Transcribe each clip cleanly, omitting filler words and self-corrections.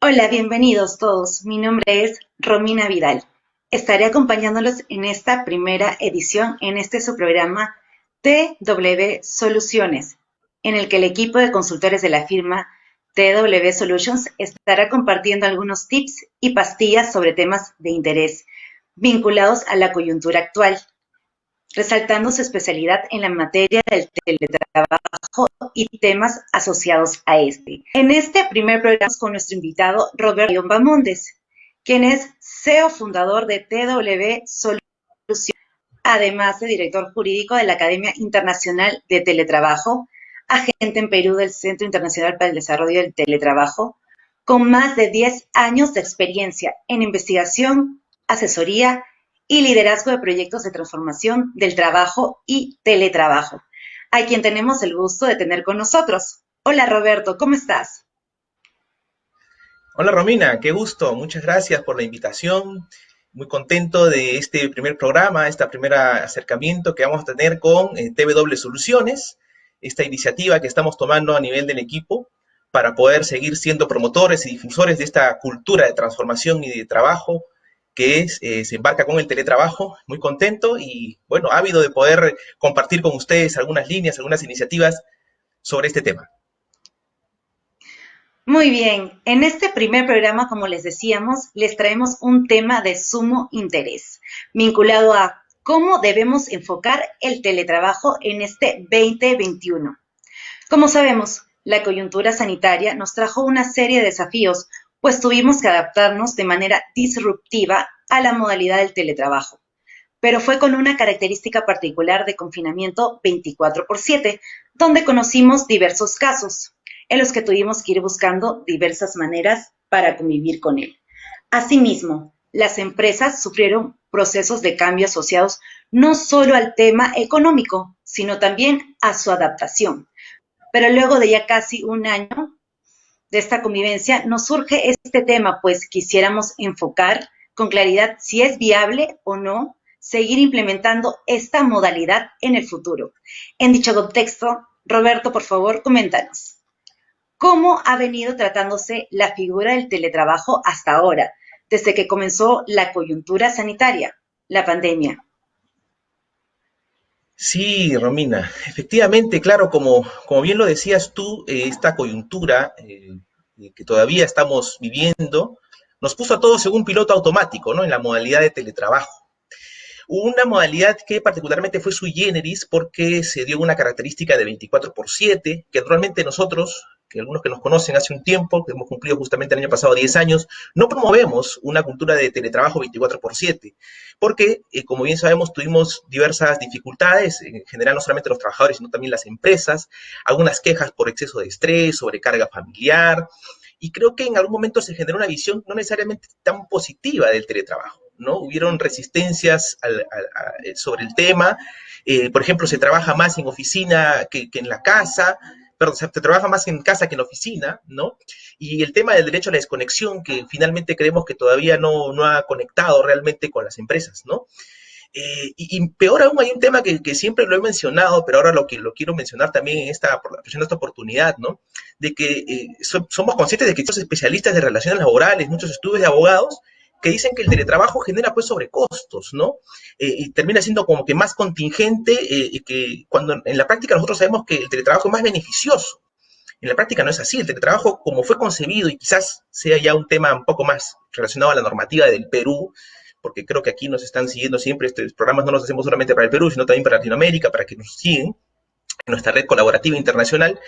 Hola, bienvenidos todos. Mi nombre es Romina Vidal. Estaré acompañándolos en esta primera edición en su programa TW Soluciones, en el que el equipo de consultores de la firma TW Solutions estará compartiendo algunos tips y pastillas sobre temas de interés vinculados a la coyuntura actual, resaltando su especialidad en la materia del teletrabajo y temas asociados a este. En este primer programa con nuestro invitado Roberto Bamondes, quien es CEO fundador de TW Soluciones, además de director jurídico de la Academia Internacional de Teletrabajo, agente en Perú del Centro Internacional para el Desarrollo del Teletrabajo, con más de 10 años de experiencia en investigación, asesoría y liderazgo de proyectos de transformación del trabajo y teletrabajo, a quien tenemos el gusto de tener con nosotros. Hola Roberto, ¿cómo estás? Hola Romina, qué gusto, muchas gracias por la invitación. Muy contento de este primer programa, este primer acercamiento que vamos a tener con TW Soluciones, esta iniciativa que estamos tomando a nivel del equipo para poder seguir siendo promotores y difusores de esta cultura de transformación y de trabajo que se embarca con el teletrabajo. Muy contento y, bueno, ávido de poder compartir con ustedes algunas líneas, algunas iniciativas sobre este tema. Muy bien, en este primer programa, como les decíamos, les traemos un tema de sumo interés, vinculado a cómo debemos enfocar el teletrabajo en este 2021. Como sabemos, la coyuntura sanitaria nos trajo una serie de desafíos, pues tuvimos que adaptarnos de manera disruptiva a la modalidad del teletrabajo. Pero fue con una característica particular de confinamiento 24/7, donde conocimos diversos casos, en los que tuvimos que ir buscando diversas maneras para convivir con él. Asimismo, las empresas sufrieron procesos de cambio asociados no solo al tema económico, sino también a su adaptación. Pero luego de ya casi un año de esta convivencia, nos surge este tema, pues quisiéramos enfocar con claridad si es viable o no seguir implementando esta modalidad en el futuro. En dicho contexto, Roberto, por favor, coméntanos. ¿Cómo ha venido tratándose la figura del teletrabajo hasta ahora, desde que comenzó la coyuntura sanitaria, la pandemia? Sí, Romina, efectivamente, claro, como bien lo decías tú, esta coyuntura que todavía estamos viviendo nos puso a todos en un piloto automático, ¿no? En la modalidad de teletrabajo. Una modalidad que particularmente fue sui generis porque se dio una característica de 24/7, que normalmente nosotros, que algunos que nos conocen hace un tiempo, que hemos cumplido justamente el año pasado 10 años, no promovemos una cultura de teletrabajo 24/7, porque, como bien sabemos, tuvimos diversas dificultades, en general no solamente los trabajadores, sino también las empresas, algunas quejas por exceso de estrés, sobrecarga familiar, y creo que en algún momento se generó una visión no necesariamente tan positiva del teletrabajo, ¿no? Hubieron resistencias sobre el tema. Por ejemplo, se trabaja más en oficina que en la casa, perdón, se trabaja más en casa que en la oficina, ¿no? Y el tema del derecho a la desconexión, que finalmente creemos que todavía no ha conectado realmente con las empresas, ¿no? Y peor aún, hay un tema que siempre lo he mencionado, pero ahora lo quiero mencionar también aprovechando esta oportunidad, ¿no? De que somos conscientes de que estos especialistas de relaciones laborales, muchos estudios de abogados, que dicen que el teletrabajo genera pues sobrecostos, ¿no? Y termina siendo como que más contingente, que cuando en la práctica nosotros sabemos que el teletrabajo es más beneficioso. En la práctica no es así. El teletrabajo, como fue concebido, y quizás sea ya un tema un poco más relacionado a la normativa del Perú, porque creo que aquí nos están siguiendo siempre, estos programas no los hacemos solamente para el Perú, sino también para Latinoamérica, para que nos sigan en nuestra red colaborativa internacional.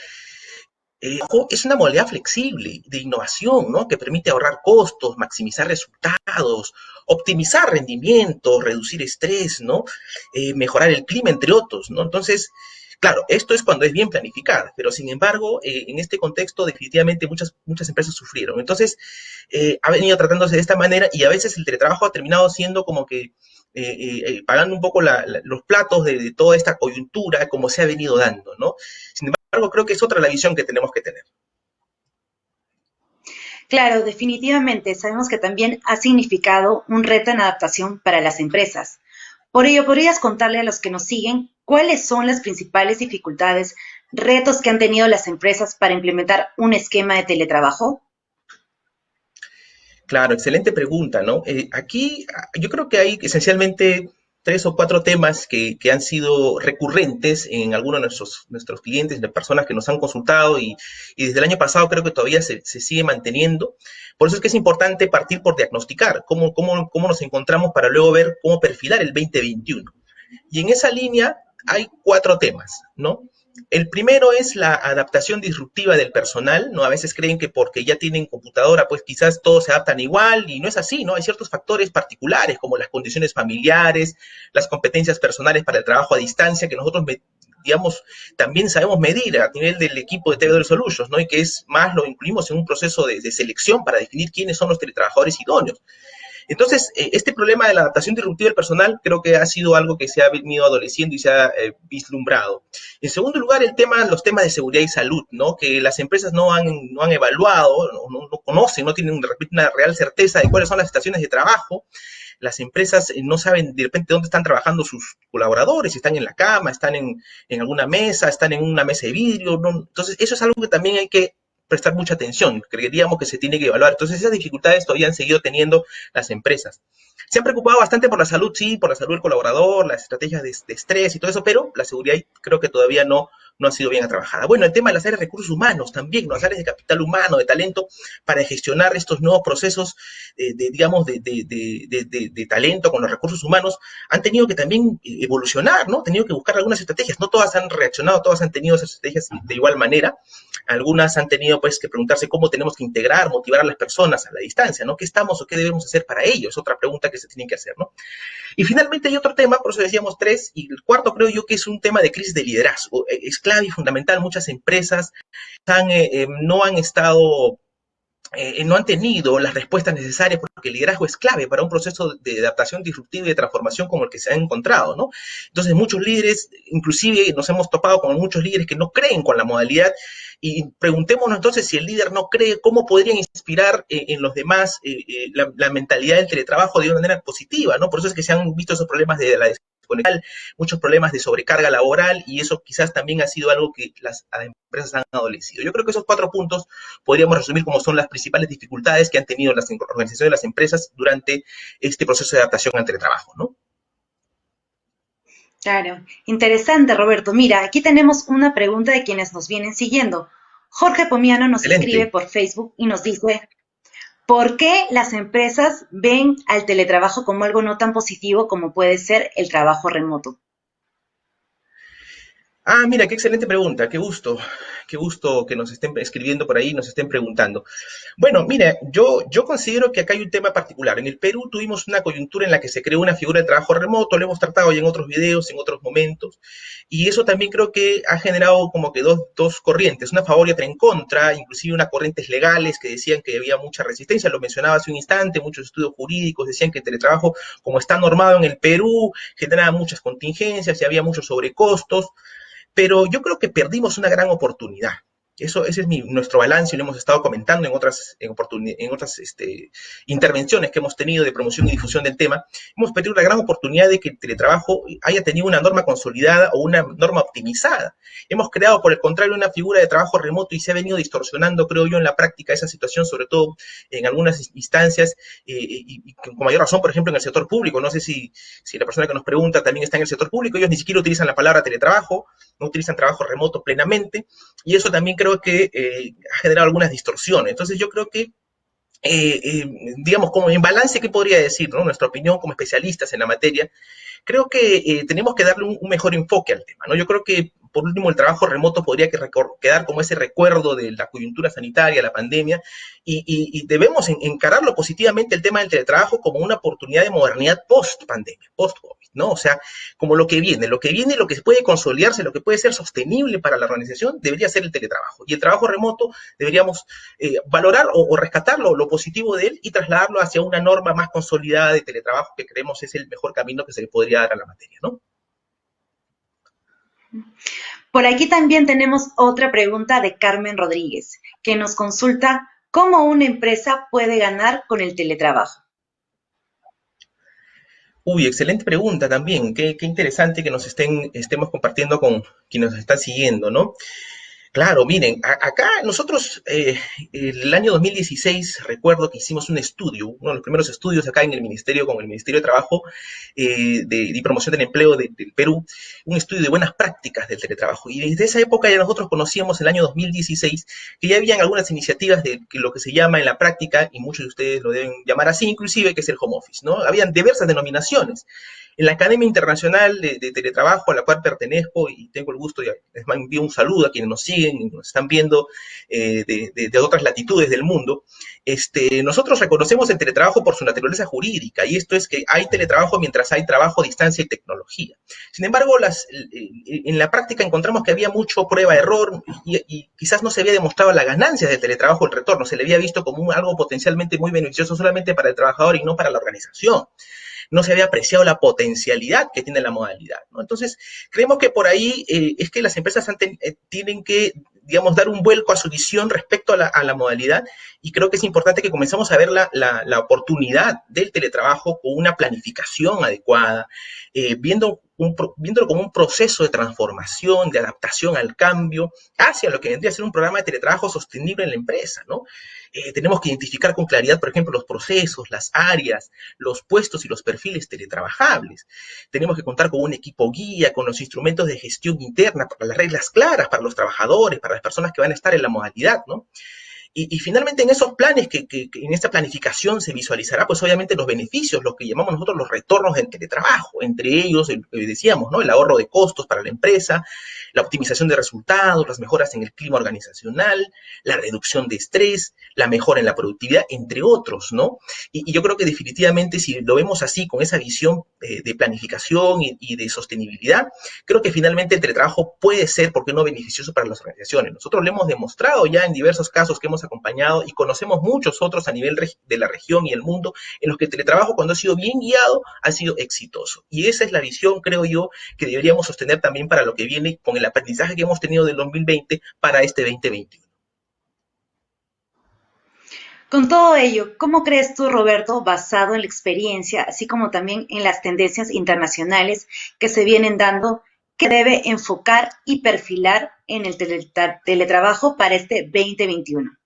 es una modalidad flexible de innovación, ¿no? Que permite ahorrar costos, maximizar resultados, optimizar rendimiento, reducir estrés, ¿no? Mejorar el clima, entre otros, ¿no? Entonces, claro, esto es cuando es bien planificada, pero sin embargo, en este contexto definitivamente muchas empresas sufrieron. Entonces, ha venido tratándose de esta manera y a veces el teletrabajo ha terminado siendo como que pagando un poco los platos de toda esta coyuntura como se ha venido dando, ¿no? Sin embargo, creo que es otra la visión que tenemos que tener. Claro, definitivamente sabemos que también ha significado un reto en adaptación para las empresas. Por ello, ¿podrías contarle a los que nos siguen cuáles son las principales dificultades, retos que han tenido las empresas para implementar un esquema de teletrabajo? Claro, excelente pregunta, ¿no? Aquí yo creo que hay esencialmente tres o cuatro temas que han sido recurrentes en algunos de nuestros clientes, de personas que nos han consultado y desde el año pasado creo que todavía se sigue manteniendo. Por eso es que es importante partir por diagnosticar cómo nos encontramos para luego ver cómo perfilar el 2021. Y en esa línea hay cuatro temas, ¿no? El primero es la adaptación disruptiva del personal, ¿no? A veces creen que porque ya tienen computadora, pues quizás todos se adaptan igual, y no es así, ¿no? Hay ciertos factores particulares, como las condiciones familiares, las competencias personales para el trabajo a distancia, que nosotros, digamos, también sabemos medir a nivel del equipo de TVW Solutions, ¿no? Y que es más, lo incluimos en un proceso de selección para definir quiénes son los teletrabajadores idóneos. Entonces, este problema de la adaptación disruptiva del personal creo que ha sido algo que se ha venido adoleciendo y se ha vislumbrado. En segundo lugar, los temas de seguridad y salud, ¿no? Que las empresas no han evaluado, no conocen, no tienen de repente una real certeza de cuáles son las estaciones de trabajo. Las empresas no saben de repente dónde están trabajando sus colaboradores, si están en la cama, están en alguna mesa, están en una mesa de vidrio, ¿no? Entonces, eso es algo que también hay que prestar mucha atención, creeríamos que se tiene que evaluar. Entonces, esas dificultades todavía han seguido teniendo las empresas. Se han preocupado bastante por la salud, sí, por la salud del colaborador, las estrategias de estrés y todo eso, pero la seguridad creo que todavía no ha sido bien trabajada. Bueno, el tema de las áreas de recursos humanos también, ¿no? Las áreas de capital humano, de talento, para gestionar estos nuevos procesos, digamos, de talento con los recursos humanos, han tenido que también evolucionar, ¿no? Han tenido que buscar algunas estrategias. No todas han reaccionado, todas han tenido esas estrategias de igual manera. Algunas han tenido pues que preguntarse cómo tenemos que integrar, motivar a las personas a la distancia, ¿no? ¿Qué estamos o qué debemos hacer para ello? Es otra pregunta que se tiene que hacer, ¿no? Y finalmente hay otro tema, por eso decíamos tres, y el cuarto creo yo que es un tema de crisis de liderazgo. Es clave y fundamental, muchas empresas no han estado no han tenido las respuestas necesarias porque el liderazgo es clave para un proceso de adaptación disruptiva y de transformación como el que se ha encontrado, ¿no? Entonces muchos líderes, inclusive nos hemos topado con muchos líderes que no creen con la modalidad y preguntémonos entonces si el líder no cree, ¿cómo podrían inspirar en los demás la mentalidad del teletrabajo de una manera positiva, ¿no? Por eso es que se han visto esos problemas de la desconexión, muchos problemas de sobrecarga laboral y eso quizás también ha sido algo que las empresas han adolecido. Yo creo que esos cuatro puntos podríamos resumir como son las principales dificultades que han tenido las organizaciones de las empresas durante este proceso de adaptación al teletrabajo, ¿no? Claro, interesante, Roberto. Mira, aquí tenemos una pregunta de quienes nos vienen siguiendo. Jorge Pomiano nos escribe Excelente. por Facebook y nos dice, ¿por qué las empresas ven al teletrabajo como algo no tan positivo como puede ser el trabajo remoto? Ah, mira, qué excelente pregunta, qué gusto que nos estén escribiendo por ahí, nos estén preguntando. Bueno, mira, yo considero que acá hay un tema particular. En el Perú tuvimos una coyuntura en la que se creó una figura de trabajo remoto, lo hemos tratado ya en otros videos, en otros momentos, y eso también creo que ha generado como que dos corrientes, una a favor y otra en contra, inclusive unas corrientes legales que decían que había mucha resistencia, lo mencionaba hace un instante, muchos estudios jurídicos decían que el teletrabajo, como está normado en el Perú, generaba muchas contingencias y había muchos sobrecostos, pero yo creo que perdimos una gran oportunidad. Ese es nuestro balance y lo hemos estado comentando en otras intervenciones que hemos tenido de promoción y difusión del tema. Hemos perdido una gran oportunidad de que el teletrabajo haya tenido una norma consolidada o una norma optimizada. Hemos creado, por el contrario, una figura de trabajo remoto y se ha venido distorsionando, creo yo, en la práctica esa situación, sobre todo en algunas instancias y con mayor razón, por ejemplo, en el sector público. No sé si la persona que nos pregunta también está en el sector público. Ellos ni siquiera utilizan la palabra teletrabajo, no utilizan trabajo remoto plenamente y eso también creo que ha generado algunas distorsiones. Entonces yo creo que, digamos, como en balance, ¿qué podría decir? ¿No? Nuestra opinión como especialistas en la materia, creo que tenemos que darle un mejor enfoque al tema, ¿no? Yo creo que por último, el trabajo remoto podría quedar como ese recuerdo de la coyuntura sanitaria, la pandemia, y debemos encararlo positivamente el tema del teletrabajo como una oportunidad de modernidad post-pandemia, post-COVID, ¿no? O sea, como lo que viene, lo que puede consolidarse, lo que puede ser sostenible para la organización, debería ser el teletrabajo. Y el trabajo remoto deberíamos valorar o rescatar lo positivo de él y trasladarlo hacia una norma más consolidada de teletrabajo que creemos es el mejor camino que se le podría dar a la materia, ¿no? Por aquí también tenemos otra pregunta de Carmen Rodríguez, que nos consulta cómo una empresa puede ganar con el teletrabajo. Uy, excelente pregunta también. Qué interesante que estemos compartiendo con quienes nos están siguiendo, ¿no? Claro, miren, acá nosotros, el año 2016, recuerdo que hicimos un estudio, uno de los primeros estudios acá en el Ministerio, con el Ministerio de Trabajo y Promoción del Empleo del Perú, un estudio de buenas prácticas del teletrabajo. Y desde esa época ya nosotros conocíamos, el año 2016, que ya habían algunas iniciativas de lo que se llama en la práctica, y muchos de ustedes lo deben llamar así inclusive, que es el home office, ¿no? Habían diversas denominaciones. En la Academia Internacional de Teletrabajo, a la cual pertenezco, y tengo el gusto, les envío un saludo a quienes nos siguen y nos están viendo de otras latitudes del mundo, nosotros reconocemos el teletrabajo por su naturaleza jurídica, y esto es que hay teletrabajo mientras hay trabajo a distancia y tecnología. Sin embargo, en la práctica encontramos que había mucho prueba-error y quizás no se había demostrado la ganancia del teletrabajo, el retorno, se le había visto como algo potencialmente muy beneficioso solamente para el trabajador y no para la organización. No se había apreciado la potencialidad que tiene la modalidad, ¿no? Entonces, creemos que por ahí es que las empresas tienen que, digamos, dar un vuelco a su visión respecto a la modalidad, y creo que es importante que comencemos a ver la oportunidad del teletrabajo con una planificación adecuada, viéndolo como un proceso de transformación, de adaptación al cambio, hacia lo que vendría a ser un programa de teletrabajo sostenible en la empresa, ¿no? Tenemos que identificar con claridad, por ejemplo, los procesos, las áreas, los puestos y los perfiles teletrabajables. Tenemos que contar con un equipo guía, con los instrumentos de gestión interna, para las reglas claras para los trabajadores, para las personas que van a estar en la modalidad, ¿no? Y finalmente en esos planes, en esta planificación se visualizará pues obviamente los beneficios, lo que llamamos nosotros los retornos del teletrabajo, entre ellos, decíamos, ¿no? El ahorro de costos para la empresa, la optimización de resultados, las mejoras en el clima organizacional, la reducción de estrés, la mejora en la productividad, entre otros, ¿no? Y yo creo que definitivamente si lo vemos así, con esa visión de planificación y de sostenibilidad, creo que finalmente el teletrabajo puede ser, ¿por qué no?, beneficioso para las organizaciones. Nosotros lo hemos demostrado ya en diversos casos que hemos acompañado y conocemos muchos otros a nivel de la región y el mundo en los que el teletrabajo, cuando ha sido bien guiado, ha sido exitoso. Y esa es la visión, creo yo, que deberíamos sostener también para lo que viene con el aprendizaje que hemos tenido del 2020 para este 2021. Con todo ello, ¿cómo crees tú, Roberto, basado en la experiencia, así como también en las tendencias internacionales que se vienen dando, que debe enfocar y perfilar en el teletrabajo para este 2021?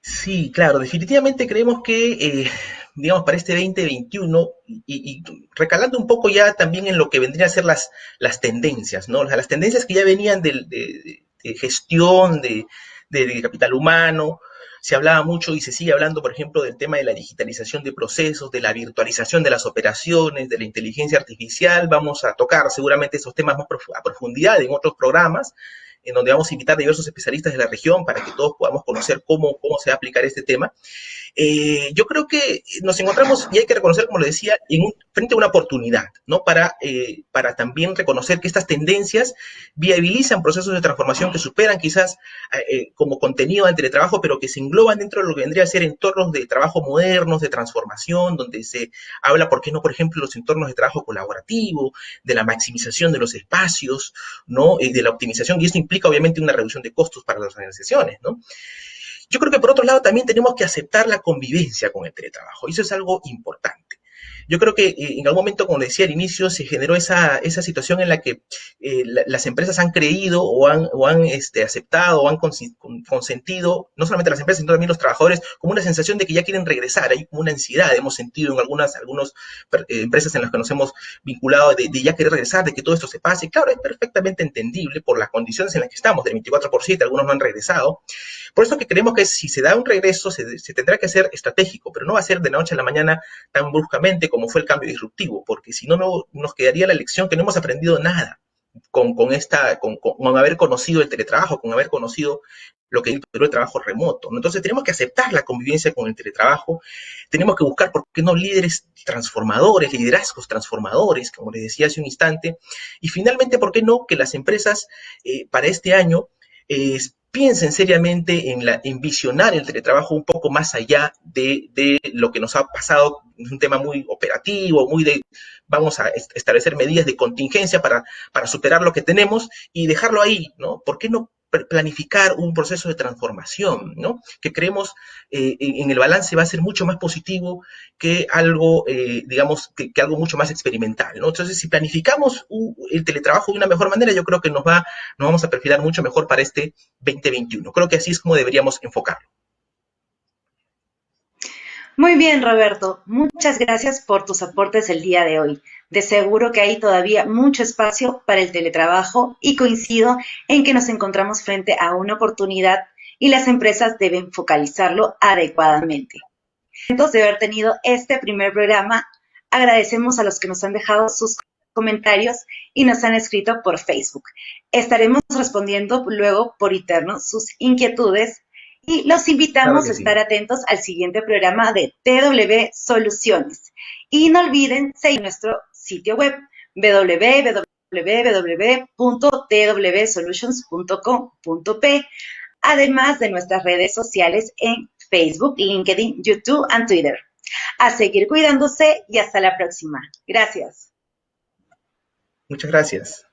Sí, claro, definitivamente creemos que, digamos, para este 2021, y recalando un poco ya también en lo que vendrían a ser las tendencias, ¿no? Las tendencias que ya venían de gestión, de capital humano. Se hablaba mucho y se sigue hablando, por ejemplo, del tema de la digitalización de procesos, de la virtualización de las operaciones, de la inteligencia artificial. Vamos a tocar seguramente esos temas más a profundidad en otros programas, en donde vamos a invitar a diversos especialistas de la región para que todos podamos conocer cómo se va a aplicar este tema. Yo creo que nos encontramos, y hay que reconocer, como lo decía, frente a una oportunidad, ¿no? Para también reconocer que estas tendencias viabilizan procesos de transformación que superan quizás como contenido del teletrabajo, pero que se engloban dentro de lo que vendría a ser entornos de trabajo modernos, de transformación, donde se habla, ¿por qué no?, por ejemplo, los entornos de trabajo colaborativo, de la maximización de los espacios, ¿no? De la optimización, y esto implica obviamente una reducción de costos para las organizaciones, ¿no? Yo creo que por otro lado también tenemos que aceptar la convivencia con el teletrabajo, y eso es algo importante. Yo creo que en algún momento, como decía al inicio, se generó esa situación en la que las empresas han creído o han aceptado o han consentido, no solamente las empresas, sino también los trabajadores, como una sensación de que ya quieren regresar. Hay como una ansiedad, hemos sentido en algunas empresas en las que nos hemos vinculado de ya querer regresar, de que todo esto se pase. Claro, es perfectamente entendible por las condiciones en las que estamos, del 24/7, algunos no han regresado. Por eso que creemos que si se da un regreso, se tendrá que hacer estratégico, pero no va a ser de la noche a la mañana tan bruscamente como fue el cambio disruptivo, porque si no, nos quedaría la lección que no hemos aprendido nada con haber conocido el teletrabajo, con haber conocido lo que es el trabajo remoto, ¿no? Entonces tenemos que aceptar la convivencia con el teletrabajo, tenemos que buscar, ¿por qué no?, líderes transformadores, liderazgos transformadores, como les decía hace un instante, y finalmente, ¿por qué no?, que las empresas para este año piensen seriamente en visionar el teletrabajo un poco más allá de lo que nos ha pasado. Es un tema muy operativo, vamos a establecer medidas de contingencia para superar lo que tenemos y dejarlo ahí, ¿no? ¿Por qué no planificar un proceso de transformación, ¿no?, que creemos en el balance va a ser mucho más positivo que algo, digamos, que algo mucho más experimental, ¿no? Entonces, si planificamos el teletrabajo de una mejor manera, yo creo que nos vamos a perfilar mucho mejor para este 2021. Creo que así es como deberíamos enfocarlo. Muy bien, Roberto. Muchas gracias por tus aportes el día de hoy. De seguro que hay todavía mucho espacio para el teletrabajo y coincido en que nos encontramos frente a una oportunidad y las empresas deben focalizarlo adecuadamente. De haber tenido este primer programa, agradecemos a los que nos han dejado sus comentarios y nos han escrito por Facebook. Estaremos respondiendo luego por interno sus inquietudes y los invitamos a estar atentos al siguiente programa de TW Soluciones. Y no olviden seguir nuestro sitio web www.twsolutions.com.p, además de nuestras redes sociales en Facebook, LinkedIn, YouTube y Twitter. A seguir cuidándose y hasta la próxima. Gracias. Muchas gracias.